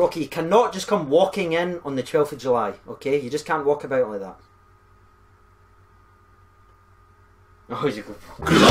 Rocky, you cannot just come walking in on the 12th of July, okay? You just can't walk about like that. Oh, you go. Glorious!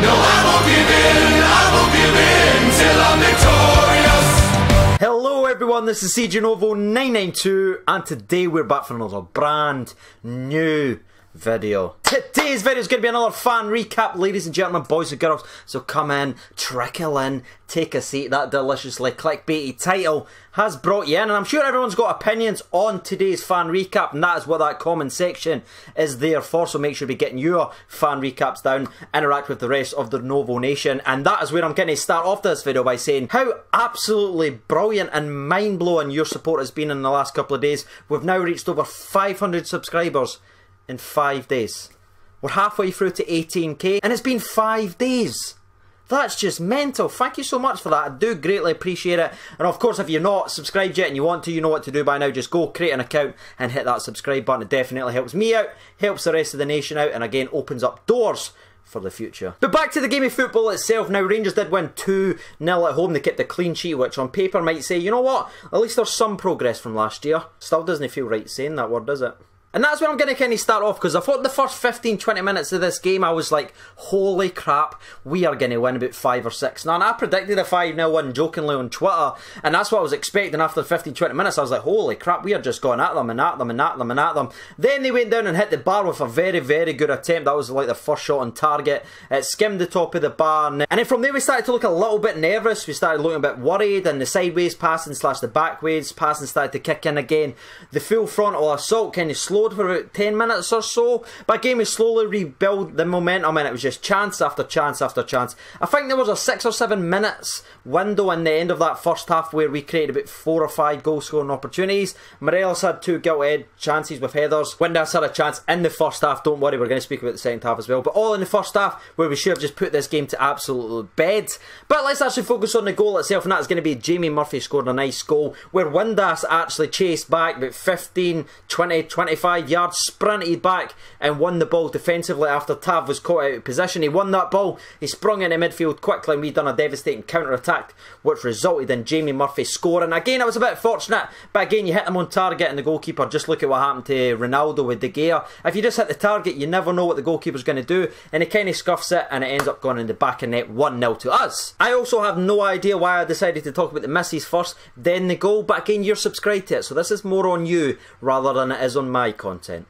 No, I won't give in till I'm victorious! Hello everyone, this is CJNovo992 and today we're back for another brand new video. Today's video is going to be another fan recap, ladies and gentlemen, boys and girls. So come in, trickle in, take a seat. That deliciously clickbaity title has brought you in, and I'm sure everyone's got opinions on today's fan recap, and that is what that comment section is there for. So make sure to be getting your fan recaps down, interact with the rest of the Novo Nation, and that is where I'm going to start off this video by saying how absolutely brilliant and mind-blowing your support has been in the last couple of days. We've now reached over 500 subscribers in 5 days. We're halfway through to 18k and it's been 5 days. That's just mental. Thank you so much for that. I do greatly appreciate it. And of course, if you're not subscribed yet and you want to, you know what to do by now. Just go create an account and hit that subscribe button. It definitely helps me out, helps the rest of the nation out, and again opens up doors for the future. But back to the game of football itself. Now, Rangers did win 2-0 at home. They kept the clean sheet, which on paper might say, you know what, at least there's some progress from last year. Still doesn't feel right saying that word, does it? And that's where I'm going to kind of start off, because I thought the first 15-20 minutes of this game I was like, holy crap, we are going to win about 5 or 6. Now, and I predicted a 5-0 win jokingly on Twitter, and that's what I was expecting after 15-20 minutes. I was like, holy crap, we are just going at them and at them and at them and at them. Then they went down and hit the bar with a very, very good attempt. That was like the first shot on target. It skimmed the top of the bar, and then from there we started to look a little bit nervous. We started looking a bit worried, and the sideways passing slash the backways passing started to kick in again. The full frontal assault kind of slowed for about 10 minutes or so, but again we slowly rebuild the momentum, and it was just chance after chance after chance. I think there was a 6 or 7 minutes window in the end of that first half where we created about 4 or 5 goal scoring opportunities. Morelos had 2 gilt-edged chances with headers. Windass had a chance in the first half. Don't worry, we're going to speak about the second half as well, but all in the first half where we should have just put this game to absolute bed. But let's actually focus on the goal itself, and that's going to be Jamie Murphy scored a nice goal where Windass actually chased back about 15, 20, 25 yards, sprinted back and won the ball defensively after Tav was caught out of position. He won that ball, he sprung into midfield quickly, and we done a devastating counter-attack which resulted in Jamie Murphy scoring. Again, I was a bit fortunate, but again, you hit him on target and the goalkeeper, just look at what happened to Ronaldo with De Gea. If you just hit the target, you never know what the goalkeeper's going to do, and he kind of scuffs it and it ends up going in the back of net, 1-0 to us. I also have no idea why I decided to talk about the misses first, then the goal, but again, you're subscribed to it, so this is more on you rather than it is on my content.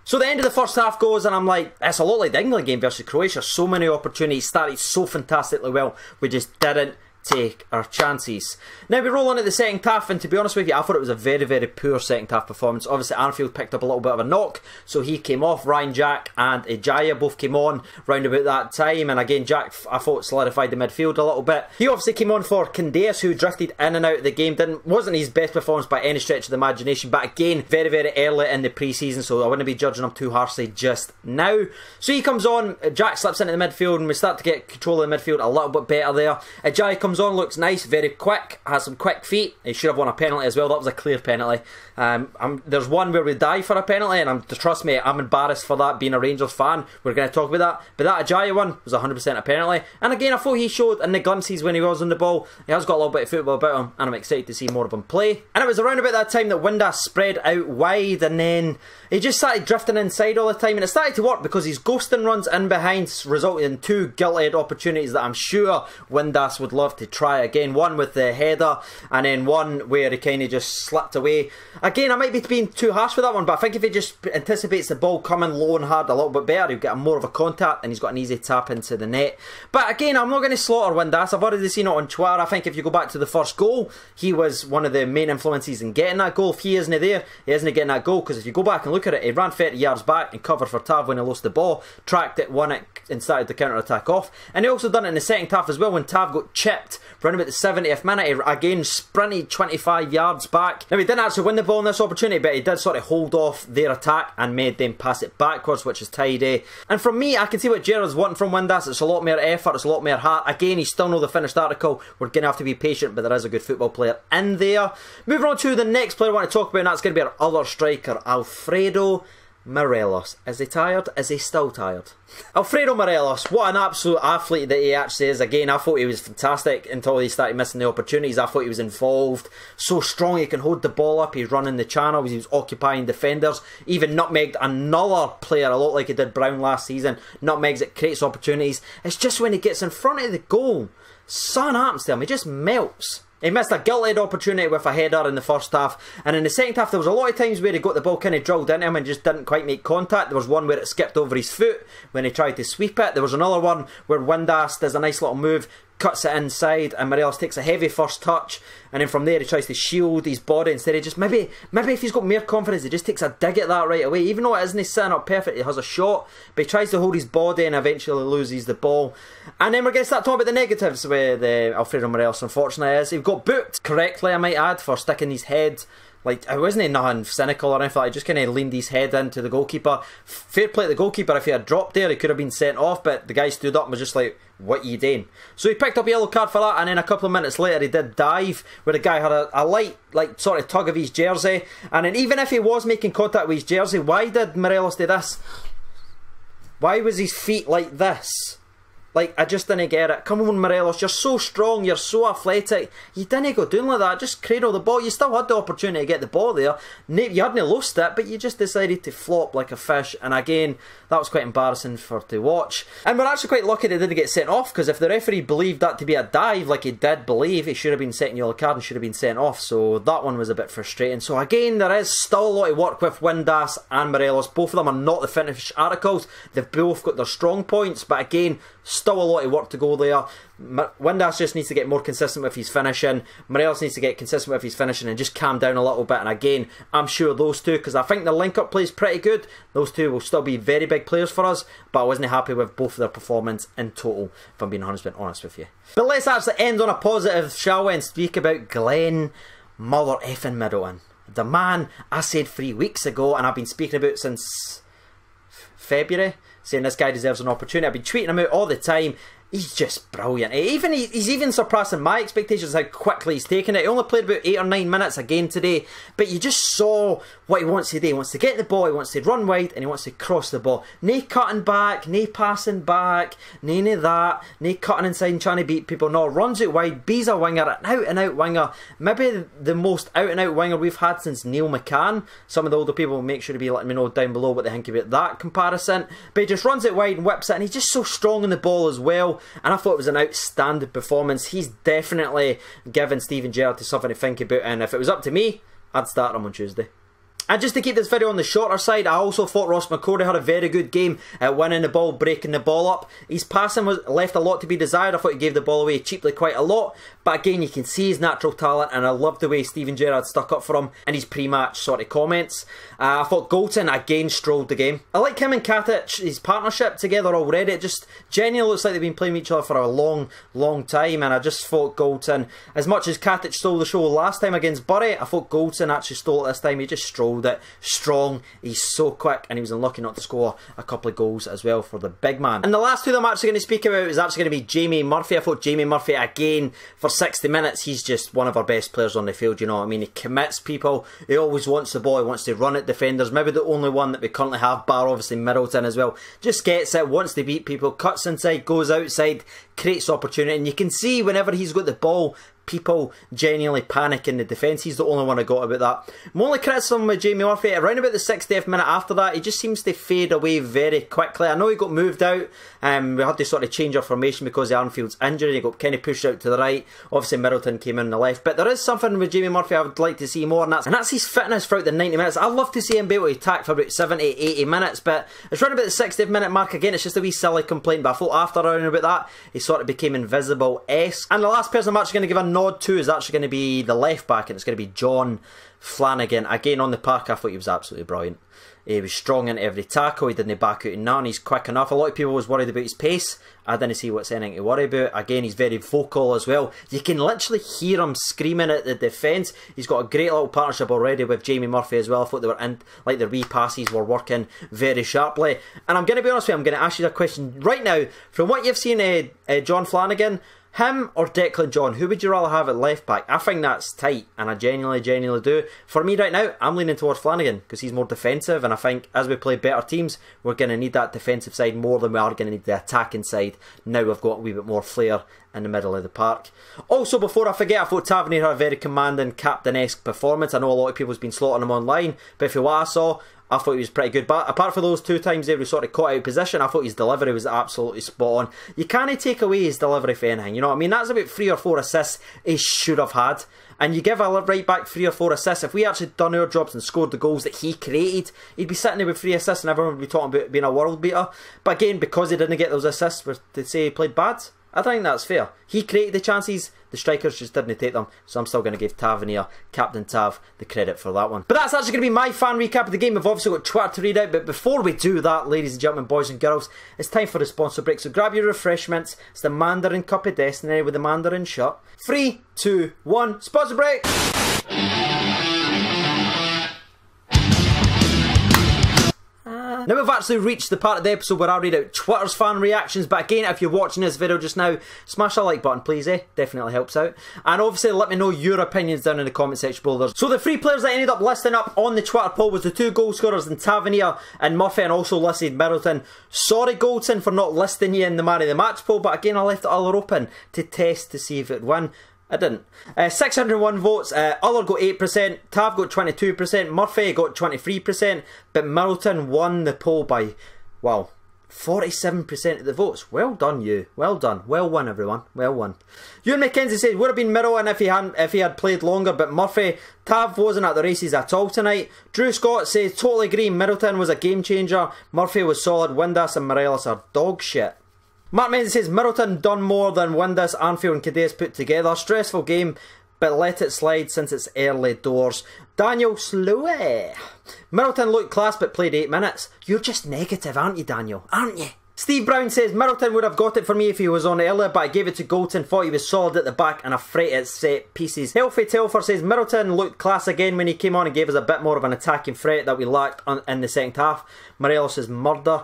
So the end of the first half goes, and I'm like, it's a lot like the England game versus Croatia. So many opportunities, started so fantastically well, we just didn't take our chances. Now we roll on to the second half, and to be honest with you, I thought it was a very, very poor second half performance. Obviously Arnfield picked up a little bit of a knock, so he came off. Ryan Jack and Ejaya both came on round about that time, and again Jack, I thought, solidified the midfield a little bit. He obviously came on for Candeas, who drifted in and out of the game. Wasn't his best performance by any stretch of the imagination, but again, very, very early in the pre-season, so I wouldn't be judging him too harshly just now. So he comes on, Jack slips into the midfield, and we start to get control of the midfield a little bit better there. Ejaya comes on, looks nice, very quick, has some quick feet. He should have won a penalty as well. That was a clear penalty. There's one where we dive for a penalty, and trust me, I'm embarrassed for that being a Rangers fan. We're going to talk about that, but that Ejaya one was 100% a penalty. And again, I thought he showed in the glimpses when he was on the ball, he has got a little bit of football about him, and I'm excited to see more of him play. And it was around about that time that Windass spread out wide, and then he just started drifting inside all the time, and it started to work because his ghosting runs in behind resulted in 2 gilt-edged opportunities that I'm sure Windass would love to try again. One with the header, and then one where he kind of just slipped away. Again, I might be being too harsh with that one, but I think if he just anticipates the ball coming low and hard a little bit better, he'll get more of a contact and he's got an easy tap into the net. But again, I'm not going to slaughter Windass. I've already seen it on Twitter. I think if you go back to the first goal, he was one of the main influences in getting that goal. If he isn't there, he isn't getting that goal, because if you go back and look at it, he ran 30 yards back and covered for Tav when he lost the ball, tracked it, won it, and started the counter-attack off. And he also done it in the second half as well when Tav got chipped around about the 70th minute. He again sprinted 25 yards back. Now he didn't actually win the ball in this opportunity, but he did sort of hold off their attack and made them pass it backwards, which is tidy. And from me, I can see what Gerard's wanting from Windass. It's a lot more effort, it's a lot more heart. Again, he's still not the finished article. We're going to have to be patient, but there is a good football player in there. Moving on to the next player I want to talk about, and that's going to be our other striker, Alfredo Morelos. Is he tired? Is he still tired? Alfredo Morales, what an absolute athlete that he actually is. Again, I thought he was fantastic until he started missing the opportunities. I thought he was involved. So strong, he can hold the ball up. He's running the channels. He was occupying defenders. Even nutmegged another player a lot like he did Brown last season. Nutmegs, it creates opportunities. It's just when he gets in front of the goal, something happens to him. He just melts. He missed a guilty opportunity with a header in the first half, and in the second half there was a lot of times where he got the ball kind of drilled into him and just didn't quite make contact. There was one where it skipped over his foot when he tried to sweep it. There was another one where Windass does a nice little move, cuts it inside, and Morelos takes a heavy first touch, and then from there he tries to shield his body instead of just maybe if he's got more confidence he just takes a dig at that right away. Even though it isn't setting up perfect, he has a shot, but he tries to hold his body and eventually loses the ball. And then we're going to start talking about the negatives with Alfredo Morales. Unfortunately, is he got booked correctly, I might add, for sticking his head. Like, it wasn't nothing cynical or anything, he just kind of leaned his head into the goalkeeper. Fair play to the goalkeeper, if he had dropped there he could have been sent off, but the guy stood up and was just like, what are you doing? So he picked up a yellow card for that, and then a couple of minutes later he did dive, where the guy had a light, like, sort of tug of his jersey, and then even if he was making contact with his jersey, why did Morelos do this? Why was his feet like this? Like, I just didn't get it. Come on, Morelos, you're so strong, you're so athletic. You didn't go doing like that, just cradle the ball. You still had the opportunity to get the ball there. You hadn't lost it, but you just decided to flop like a fish. And again, that was quite embarrassing to watch. And we're actually quite lucky they didn't get sent off, because if the referee believed that to be a dive, like he did believe, he should have been setting yellow card and should have been sent off. So that one was a bit frustrating. So again, there is still a lot of work with Windass and Morelos. Both of them are not the finished articles. They've both got their strong points, but again, still a lot of work to go there. Windass just needs to get more consistent with his finishing. Morelos needs to get consistent with his finishing and just calm down a little bit. And again, I'm sure those two, because I think the link-up play is pretty good, those two will still be very big players for us, but I wasn't happy with both of their performance in total, if I'm being 100% honest with you. But let's actually end on a positive, shall we, and speak about Glenn Mother effing Middleton. The man I said 3 weeks ago, and I've been speaking about since February, saying this guy deserves an opportunity. I've been tweeting him out all the time. He's just brilliant. He's even surpassing my expectations how quickly he's taken it. He only played about 8 or 9 minutes again today, but you just saw what he wants to do. He wants to get the ball, he wants to run wide, and he wants to cross the ball. No cutting back, no passing back, none of that, no cutting inside and trying to beat people. No, runs out wide, B's a winger, an out-and-out winger. Maybe the most out-and-out winger we've had since Neil McCann. Some of the older people will make sure to be letting me know down below what they think about that comparison. But he just runs it wide and whips it, and he's just so strong on the ball as well. And I thought it was an outstanding performance. He's definitely given Steven Gerrard something to think about, and if it was up to me, I'd start him on Tuesday. And just to keep this video on the shorter side, I also thought Ross McCrory had a very good game at winning the ball, breaking the ball up. His passing was left a lot to be desired. I thought he gave the ball away cheaply quite a lot. But again, you can see his natural talent, and I love the way Steven Gerrard stuck up for him in his pre-match sort of comments. I thought Goldson again strolled the game. I like him and Katic, his partnership together already. It just genuinely looks like they've been playing with each other for a long, long time. And I just thought Goldson, as much as Katic stole the show last time against Bury, I thought Goldson actually stole it this time. He just strolled it. Strong, he's so quick, and he was unlucky not to score a couple of goals as well for the big man. And the last two that I'm actually going to speak about is actually going to be Jamie Murphy. I thought Jamie Murphy again for 60 minutes, he's just one of our best players on the field, you know what I mean? He commits people, he always wants the ball, he wants to run at defenders. Maybe the only one that we currently have, bar obviously Middleton as well, just gets it, wants to beat people, cuts inside, goes outside, creates opportunity, and you can see whenever he's got the ball, people genuinely panic in the defence. He's the only one I got about that. My only criticism with Jamie Murphy, around about the 60th minute after that, he just seems to fade away very quickly. I know he got moved out, we had to sort of change our formation because of Arnfield's injury. He got kind of pushed out to the right. Obviously Middleton came in on the left, but there is something with Jamie Murphy I would like to see more, and that's his fitness throughout the 90 minutes. I'd love to see him be able to attack for about 70, 80 minutes, but it's around about the 60th minute mark again. It's just a wee silly complaint, but I thought after around about that, he sort of became invisible-esque. And the last person I'm actually going to give a nod to is actually going to be the left back, and it's going to be John Flanagan. Again, on the park, I thought he was absolutely brilliant. He was strong in every tackle, he didn't back out in none, he's quick enough. A lot of people was worried about his pace. I didn't see what's anything to worry about. Again, he's very vocal as well. You can literally hear him screaming at the defence. He's got a great little partnership already with Jamie Murphy as well. I thought they were in, like their wee passes were working very sharply. And I'm going to be honest with you, I'm going to ask you a question right now. From what you've seen John Flanagan, Him or Declan John, who would you rather have at left back? I think that's tight, and I genuinely do. For me right now, I'm leaning towards Flanagan because he's more defensive, and I think as we play better teams, we're going to need that defensive side more than we are going to need the attacking side. Now we've got a wee bit more flair in the middle of the park. Also, before I forget, I thought Tavernier had a very commanding captain-esque performance. I know a lot of people's been slaughtering him online, but for what I saw, I thought he was pretty good. But apart from those 2 times there we sort of caught out of position, I thought his delivery was absolutely spot on. You can't take away his delivery for anything, you know what I mean? That's about 3 or 4 assists he should have had. And you give a right back 3 or 4 assists. If we actually done our jobs and scored the goals that he created, he'd be sitting there with 3 assists and everyone would be talking about being a world beater. But again, because he didn't get those assists, to say he played bad, I think that's fair. He created the chances, the strikers just didn't take them, so I'm still going to give Tavernier, Captain Tav, the credit for that one. But that's actually going to be my fan recap of the game. We've obviously got Twitter to read out, but before we do that, ladies and gentlemen, boys and girls, it's time for the sponsor break. So grab your refreshments. It's the Mandarin Cup of Destiny with the Mandarin shirt. 3, 2, 1, sponsor break! Now we've actually reached the part of the episode where I read out Twitter's fan reactions, but again, if you're watching this video just now, smash a like button please, definitely helps out. And obviously let me know your opinions down in the comment section below. So the 3 players that ended up listing up on the Twitter poll was the 2 goal scorers in Tavernier and Murphy, and also listed Middleton. Sorry Goldson for not listing you in the man of the match poll, but again I left it all open to test to see if it would win. I didn't. 601 votes, Other got 8%, Tav got 22%, Murphy got 23%, but Middleton won the poll by, wow, 47% of the votes. Well done you, well done, well won everyone, well won. Ewan McKenzie says, would have been Middleton if he had played longer, but Murphy, Tav wasn't at the races at all tonight. Drew Scott says, totally agree, Middleton was a game changer, Murphy was solid, Windass and Morelos are dog shit. Mark Menzies says, Middleton done more than Windass, Anfield and Cadiz put together. Stressful game, but let it slide since it's early doors. Daniel Sloe. Middleton looked class but played 8 minutes. You're just negative, aren't you, Daniel? Aren't you? Steve Brown says, Middleton would have got it for me if he was on earlier, but I gave it to Goldson, thought he was solid at the back and a threat at set pieces. Healthy Telfer says, Middleton looked class again when he came on and gave us a bit more of an attacking threat that we lacked in the second half. Morelos is murder.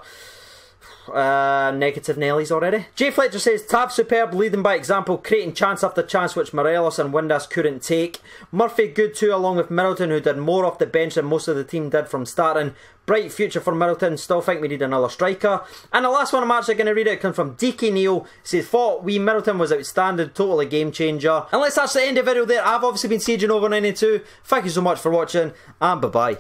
Negative Nellies already. Jay Fletcher says, Tav superb, leading by example, creating chance after chance which Morelos and Windass couldn't take. Murphy good too, along with Middleton, who did more off the bench than most of the team did from starting. Bright future for Middleton, still think we need another striker. And the last one I'm actually going to read out comes from DK Neil. Says, thought Middleton was outstanding, totally game changer. And let's actually end the video there. I've obviously been Sieging over 92. Thank you so much for watching, and bye bye.